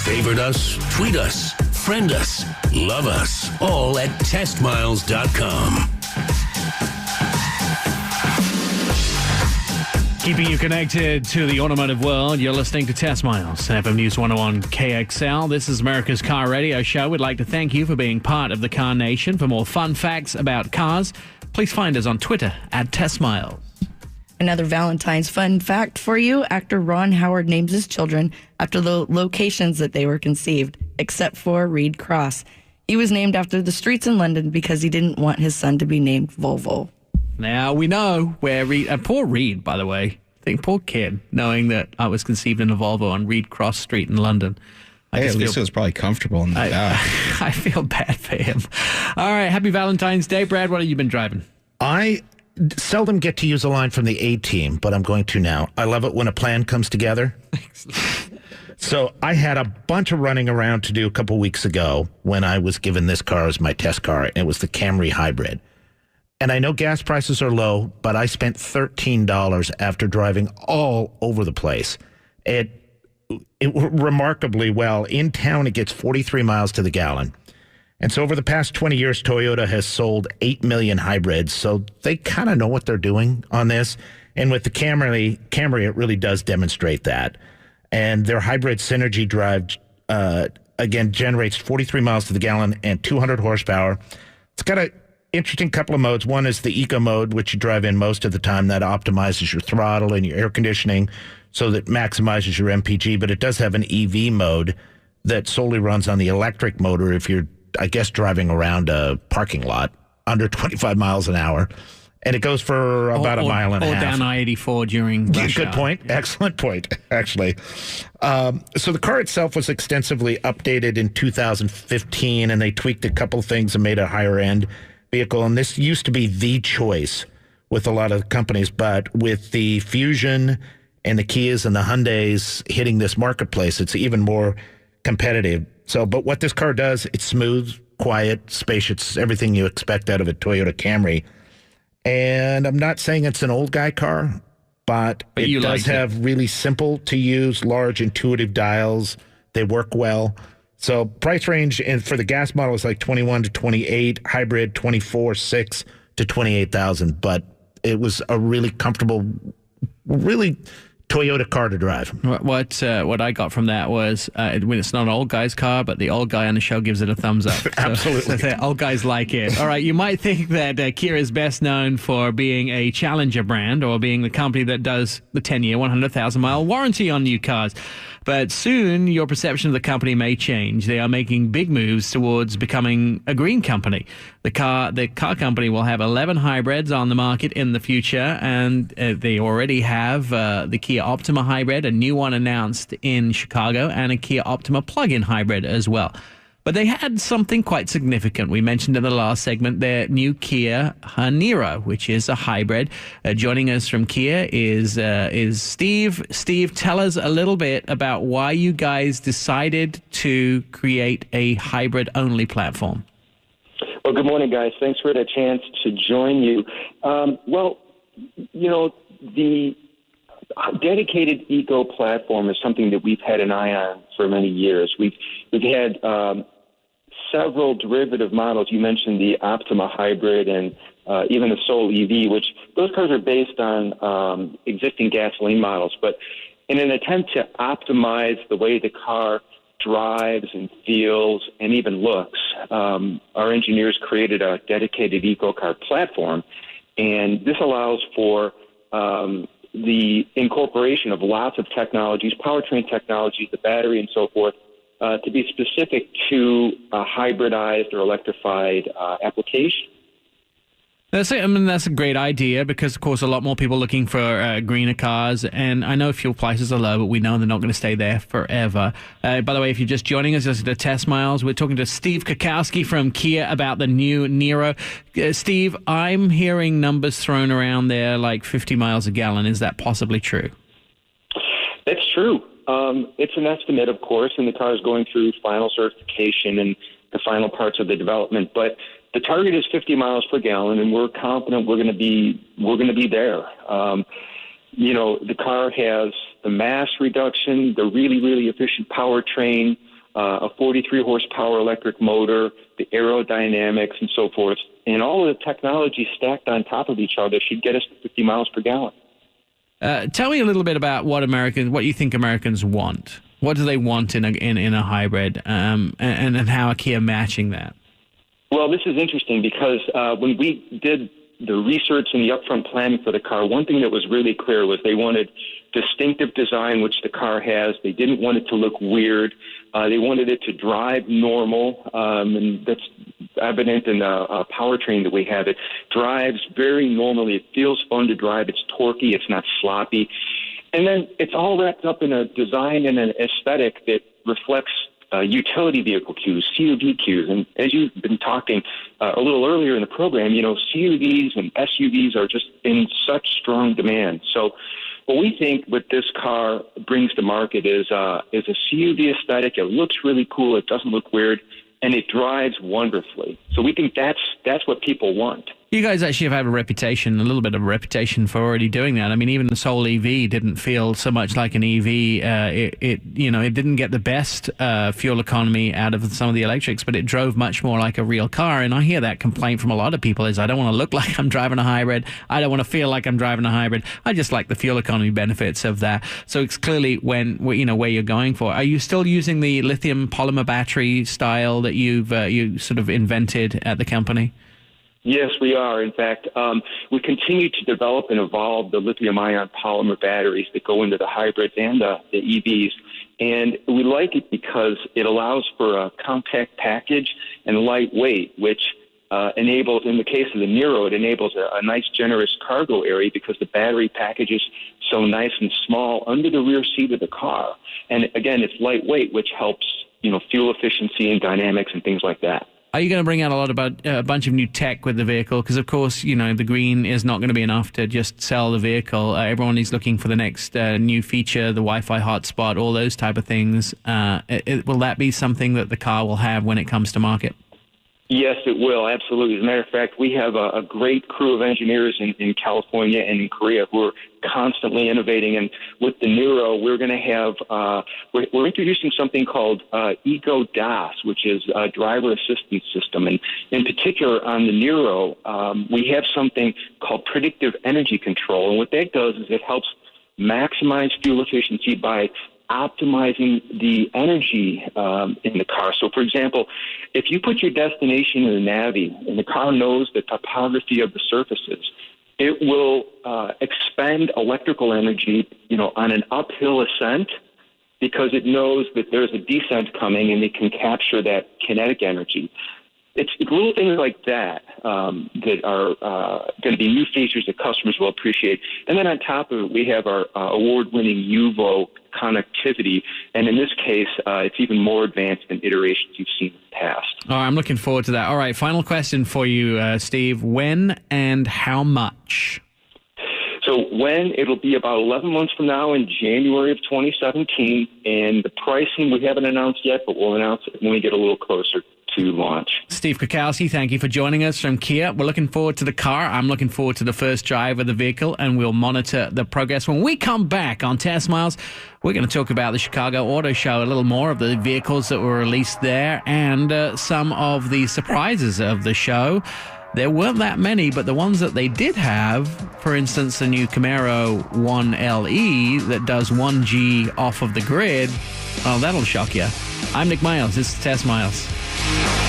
Favorite us, tweet us, friend us, love us, all at testmiles.com. Keeping you connected to the automotive world, you're listening to Test Miles, FM News 101 KXL. This is America's Car Radio Show. We'd like to thank you for being part of the Car Nation. For more fun facts about cars, please find us on Twitter at Test Miles. Another Valentine's fun fact for you. Actor Ron Howard names his children after the locations that they were conceived, except for Reed Cross. He was named after the streets in London because he didn't want his son to be named Volvo. Now we know where Reed, poor Reed, by the way. I think poor kid, knowing that I was conceived in a Volvo on Reed Cross Street in London. At least it was probably comfortable in the back. I feel bad for him. All right, happy Valentine's Day. Brad, what have you been driving? I seldom get to use a line from the A-Team, but I'm going to now. I love it when a plan comes together. So I had a bunch of running around to do a couple weeks ago when I was given this car as my test car, and it was the Camry Hybrid. And I know gas prices are low, but I spent $13 after driving all over the place. It remarkably well. In town, it gets 43 miles to the gallon. And so over the past 20 years, Toyota has sold 8 million hybrids. So they kind of know what they're doing on this. And with the Camry, it really does demonstrate that. And their hybrid Synergy drive, again, generates 43 miles to the gallon and 200 horsepower. It's got a interesting couple of modes. One is the eco mode, which you drive in most of the time. That optimizes your throttle and your air conditioning so that maximizes your MPG. But it does have an EV mode that solely runs on the electric motor if you're, I guess, driving around a parking lot under 25 miles an hour. And it goes for about a mile and a half. Or down I-84 during rush Good hour. point. Excellent point, actually. So the car itself was extensively updated in 2015, and they tweaked a couple things and made a higher-end vehicle. And this used to be the choice with a lot of companies, but with the Fusion and the Kias and the Hyundais hitting this marketplace, it's even more competitive. So, but what this car does, it's smooth, quiet, spacious, everything you expect out of a Toyota Camry. And I'm not saying it's an old guy car, but it does have really simple to use, large, intuitive dials. They work well. So price range and for the gas model is like 21 to 28, hybrid 24.6 to 28,000. But it was a really comfortable, really Toyota car to drive. What I got from that was when it's not an old guy's car, but the old guy on the show gives it a thumbs up. Absolutely. So old guys like it. All right, you might think that Kia is best known for being a challenger brand or being the company that does the 10-year, 100,000-mile warranty on new cars. But soon, your perception of the company may change. They are making big moves towards becoming a green company. The car company will have 11 hybrids on the market in the future, and they already have the Kia Optima hybrid, a new one announced in Chicago, and a Kia Optima plug-in hybrid as well. But they had something quite significant. We mentioned in the last segment their new Kia Niro, which is a hybrid. Joining us from Kia is Steve. Steve, tell us a little bit about why you guys decided to create a hybrid-only platform. Well, good morning, guys. Thanks for the chance to join you. The dedicated eco platform is something that we've had an eye on for many years. We've had several derivative models. You mentioned the Optima hybrid and even the Soul EV, which those cars are based on existing gasoline models. But in an attempt to optimize the way the car drives and feels and even looks, our engineers created a dedicated eco car platform. And this allows for the incorporation of lots of technologies, powertrain technologies, the battery and so forth, to be specific to a hybridized or electrified application. That's a great idea because, of course, a lot more people looking for greener cars. And I know fuel prices are low, but we know they're not going to stay there forever. By the way, if you're just joining us, this is the Test Miles. We're talking to Steve Kakowski from Kia about the new Niro. Steve, I'm hearing numbers thrown around there like 50 miles a gallon. Is that possibly true? That's true. It's an estimate, of course, and the car is going through final certification and the final parts of the development. But the target is 50 miles per gallon, and we're confident we're going to be there. The car has the mass reduction, the really, really efficient powertrain, a 43 horsepower electric motor, the aerodynamics, and so forth. And all of the technology stacked on top of each other should get us to 50 miles per gallon. Tell me a little bit about what you think Americans want. What do they want in a hybrid, and how are Kia matching that? Well, this is interesting because when we did the research and the upfront planning for the car, one thing that was really clear was they wanted distinctive design, which the car has. They didn't want it to look weird. They wanted it to drive normal, and that's evident in the powertrain that we have. It drives very normally. It feels fun to drive. It's torquey. It's not sloppy. And then it's all wrapped up in a design and an aesthetic that reflects utility vehicle cues, CUV cues. And as you've been talking a little earlier in the program, CUVs and SUVs are just in such strong demand. So what we think what this car brings to market is a CUV aesthetic. It looks really cool. It doesn't look weird, and it drives wonderfully. So we think that's what people want. You guys actually have a little bit of a reputation for already doing that. I mean, even the Soul EV didn't feel so much like an EV. It didn't get the best fuel economy out of some of the electrics, but it drove much more like a real car. And I hear that complaint from a lot of people is, I don't want to look like I'm driving a hybrid. I don't want to feel like I'm driving a hybrid. I just like the fuel economy benefits of that. So it's clearly where you're going for. Are you still using the lithium polymer battery style that you sort of invented at the company? Yes, we are. In fact, we continue to develop and evolve the lithium-ion polymer batteries that go into the hybrids and the EVs. And we like it because it allows for a compact package and lightweight, which enables, in the case of the Niro, it enables a nice, generous cargo area because the battery package is so nice and small under the rear seat of the car. And again, it's lightweight, which helps, fuel efficiency and dynamics and things like that. Are you going to bring out a bunch of new tech with the vehicle? Because, of course, the green is not going to be enough to just sell the vehicle. Everyone is looking for the next new feature, the Wi-Fi hotspot, all those type of things. Will that be something that the car will have when it comes to market? Yes, it will, absolutely. As a matter of fact, we have a great crew of engineers in California and in Korea who are constantly innovating. And with the Niro, we're going to have we're introducing something called Eco DAS, which is a driver assistance system. And in particular, on the Niro, we have something called predictive energy control. And what that does is it helps maximize fuel efficiency by optimizing the energy in the car. So, for example, if you put your destination in the Navi and the car knows the topography of the surfaces, it will expend electrical energy, on an uphill ascent because it knows that there's a descent coming and it can capture that kinetic energy. It's little things like that that are going to be new features that customers will appreciate. And then on top of it, we have our award-winning UVO connectivity. And in this case, it's even more advanced than iterations you've seen in the past. Oh, I'm looking forward to that. All right, final question for you, Steve. When and how much? So when it'll be about 11 months from now in January of 2017. And the pricing we haven't announced yet, but we'll announce it when we get a little closer to launch. Steve Krakowski, thank you for joining us from Kia. We're looking forward to the car. I'm looking forward to the first drive of the vehicle, and we'll monitor the progress. When we come back on Test Miles, we're going to talk about the Chicago Auto Show, a little more of the vehicles that were released there, and some of the surprises of the show. There weren't that many, but the ones that they did have, for instance, the new Camaro 1LE that does 1G off of the grid, oh, that'll shock you. I'm Nick Miles. This is Test Miles.